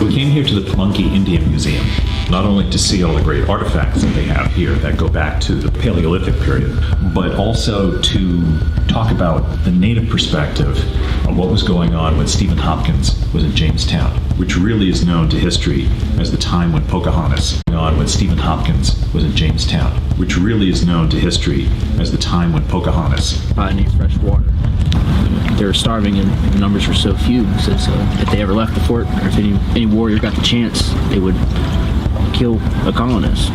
We came here to the Pamunkey Indian Museum, not only to see all the great artifacts that they have here that go back to the Paleolithic period, but also to talk about the native perspective of what was going on when Stephen Hopkins was in Jamestown, which really is known to history as the time when Pocahontas was in Jamestown, which really is known to history as the time when Pocahontas. Need fresh water. They were starving and the numbers were so few, so if they ever left the fort, or if any warrior got the chance, they would kill a colonist.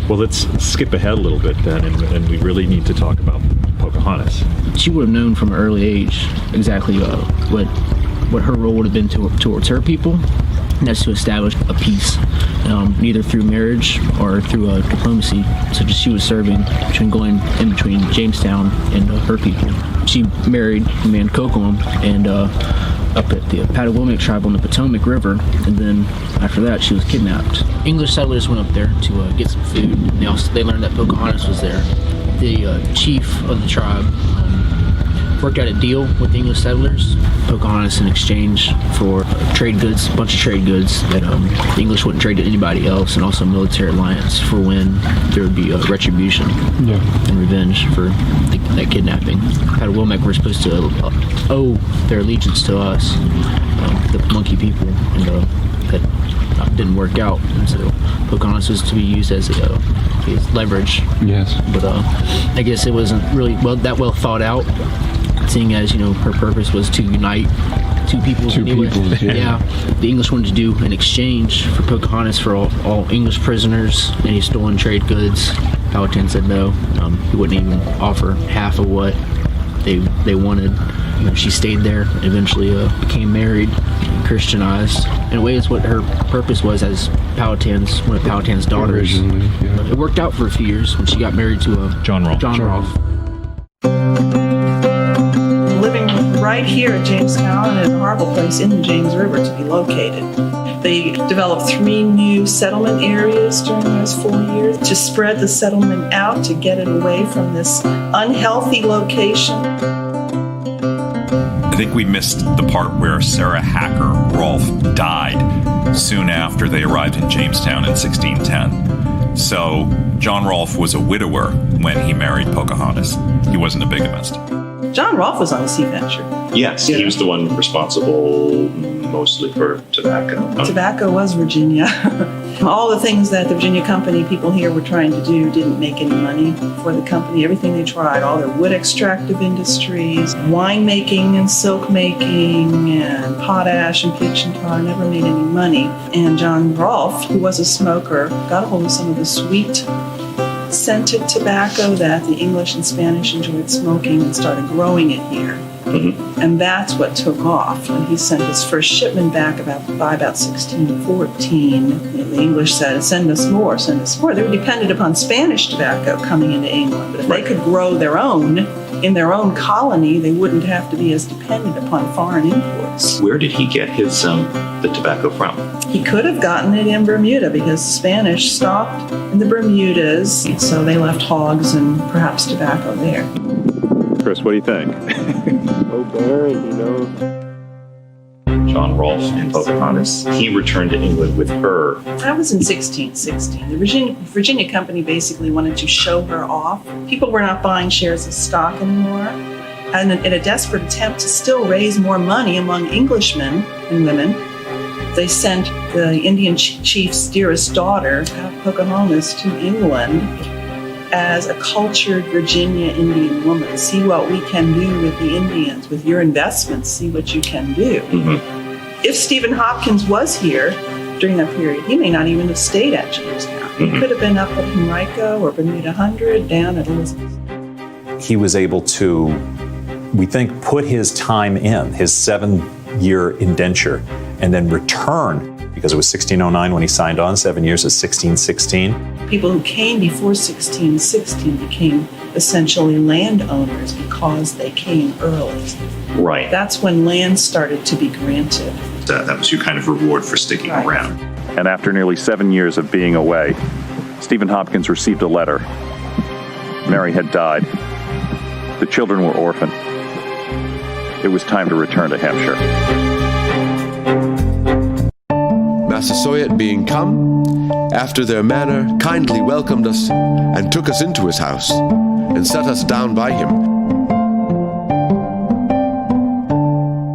Well, let's skip ahead a little bit then, and we really need to talk about Pocahontas. She would have known from an early age exactly what her role would have been towards her people, and that's to establish a peace, either through marriage or through diplomacy, such as she was serving going in between Jamestown and her people. She married the man Kocoum and up at the Patagomic tribe on the Potomac River, and then after that she was kidnapped. English settlers went up there to get some food. They learned that Pocahontas was there. The chief of the tribe worked out a deal with the English settlers, Pocahontas, in exchange for trade goods, a bunch of trade goods that the English wouldn't trade to anybody else, and also a military alliance for when there would be a retribution and revenge for that kidnapping. Patagomic were supposed to owe their allegiance to us, the Pamunkey people, and that didn't work out, and so Pocahontas was to be used as leverage. Yes. But I guess it wasn't really that well thought out, seeing as her purpose was to unite two peoples. Yeah. The English wanted to do an exchange for Pocahontas for all English prisoners, any stolen trade goods. Powhatan said no. He wouldn't even offer half of what they wanted. She stayed there and eventually became married and Christianized. In a way, it's what her purpose was as one of Powhatan's daughters. It worked out for a few years when she got married to John Rolfe. Living right here at Jamestown, and a horrible place in the James River to be located. They developed 3 new settlement areas during those 4 years to spread the settlement out, to get it away from this unhealthy location. I think we missed the part where Sarah Hacker Rolfe died soon after they arrived in Jamestown in 1610. So John Rolfe was a widower when he married Pocahontas. He wasn't a bigamist. John Rolfe was on the sea venture. Yes, he was the one responsible mostly for tobacco. Tobacco was Virginia. All the things that the Virginia Company people here were trying to do didn't make any money for the company. Everything they tried, all their wood extractive industries, winemaking and silk making, and potash and pitch and tar, never made any money. And John Rolfe, who was a smoker, got a hold of some of the sweet scented tobacco that the English and Spanish enjoyed smoking and started growing it here. Mm-hmm. And that's what took off. When he sent his first shipment back by about 1614, the English said, send us more, send us more. They were dependent upon Spanish tobacco coming into England. But if they could grow their own in their own colony, they wouldn't have to be as dependent upon foreign imports. Where did he get his the tobacco from? He could have gotten it in Bermuda because the Spanish stopped in the Bermudas, so they left hogs and perhaps tobacco there. Chris, what do you think? John Rolfe and Pocahontas, he returned to England with her. That was in 1616. The Virginia Company basically wanted to show her off. People were not buying shares of stock anymore. And in a desperate attempt to still raise more money among Englishmen and women, they sent the Indian chief's dearest daughter, Pocahontas, to England as a cultured Virginia Indian woman. See what we can do with the Indians, with your investments, see what you can do. Mm-hmm. If Stephen Hopkins was here during that period, he may not even have stayed at Jamestown. Mm-hmm. He could have been up at Henrico or Bermuda 100, down at Elizabeth. He was able to, we think, put his time in, his 7-year indenture, and then return, because it was 1609 when he signed on, 7 years is 1616. People who came before 1616 became essentially landowners because they came early. Right. That's when land started to be granted. That was your kind of reward for sticking around. And after nearly 7 years of being away, Stephen Hopkins received a letter. Mary had died. The children were orphaned. It was time to return to Hampshire. Massasoit being come, after their manner kindly welcomed us, and took us into his house, and set us down by him.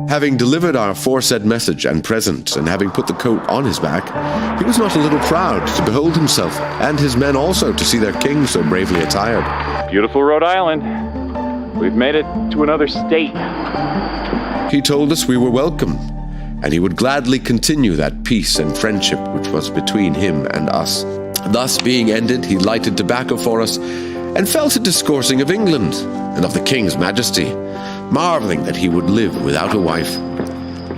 Having delivered our aforesaid message and present, and having put the coat on his back, he was not a little proud to behold himself, and his men also, to see their king so bravely attired. Beautiful Rhode Island. We've made it to another state. He told us we were welcome, and he would gladly continue that peace and friendship which was between him and us. Thus being ended, he lighted tobacco for us, and fell to discoursing of England, and of the king's majesty, marveling that he would live without a wife.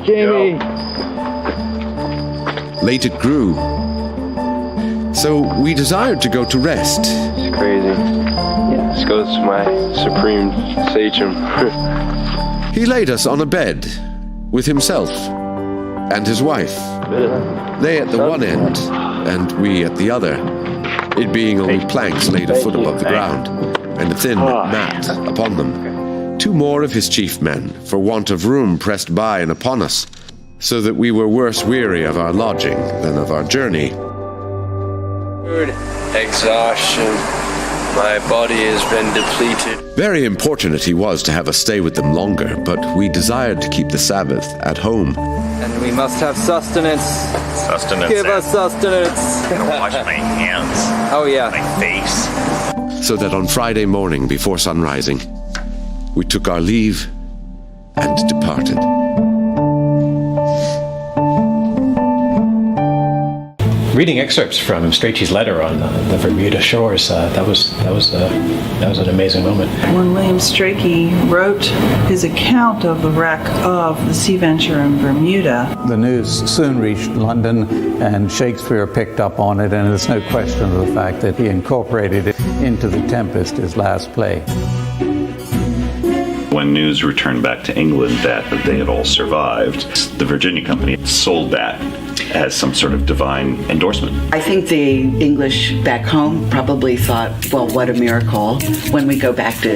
Jamie! Late it grew, so we desired to go to rest. It's crazy. This goes to my supreme sachem. He laid us on a bed, with himself and his wife. They at the one end, and we at the other, it being only planks laid a foot above the ground, and a thin mat upon them. Two more of his chief men, for want of room, pressed by and upon us, so that we were worse weary of our lodging than of our journey. Exhaustion. My body has been depleted. Very importunate he was to have us stay with them longer, but we desired to keep the Sabbath at home. And we must have sustenance. Sustenance. Give us sustenance. I'm gonna wash my hands. Oh, yeah. My face. So that on Friday morning, before sunrising, we took our leave and departed. Reading excerpts from Strachey's letter on the Bermuda shores, that was an amazing moment. When William Strachey wrote his account of the wreck of the Sea Venture in Bermuda, the news soon reached London, and Shakespeare picked up on it, and there's no question of the fact that he incorporated it into The Tempest, his last play. When news returned back to England that they had all survived, the Virginia Company sold that as some sort of divine endorsement. I think the English back home probably thought, well, what a miracle when we go back to